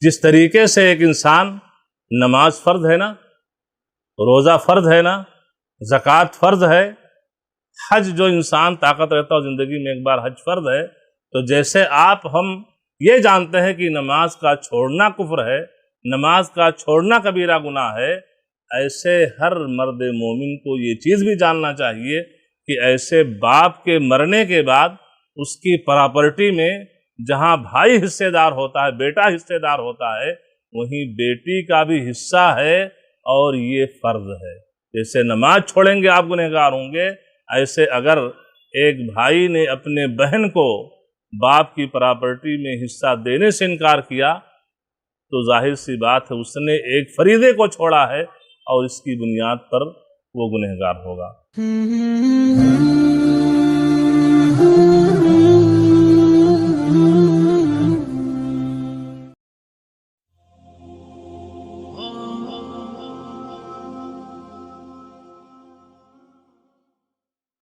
जिस तरीके से एक इंसान नमाज फ़र्ज है ना, रोज़ा फ़र्ज है ना, ज़कात फ़र्ज है, हज जो इंसान ताकत रहता है ज़िंदगी में एक बार हज फ़र्ज है, तो जैसे आप हम ये जानते हैं कि नमाज का छोड़ना कुफ्र है, नमाज का छोड़ना कबीरा गुनाह है, ऐसे हर मर्द मोमिन को ये चीज़ भी जानना चाहिए कि ऐसे बाप के मरने के बाद उसकी प्रॉपर्टी में जहाँ भाई हिस्सेदार होता है, बेटा हिस्सेदार होता है, वहीं बेटी का भी हिस्सा है और ये फ़र्ज है। जैसे नमाज छोड़ेंगे आप गुनहगार होंगे, ऐसे अगर एक भाई ने अपने बहन को बाप की प्रॉपर्टी में हिस्सा देने से इनकार किया तो जाहिर सी बात है उसने एक फरीदे को छोड़ा है और इसकी बुनियाद पर वो गुनहगार होगा।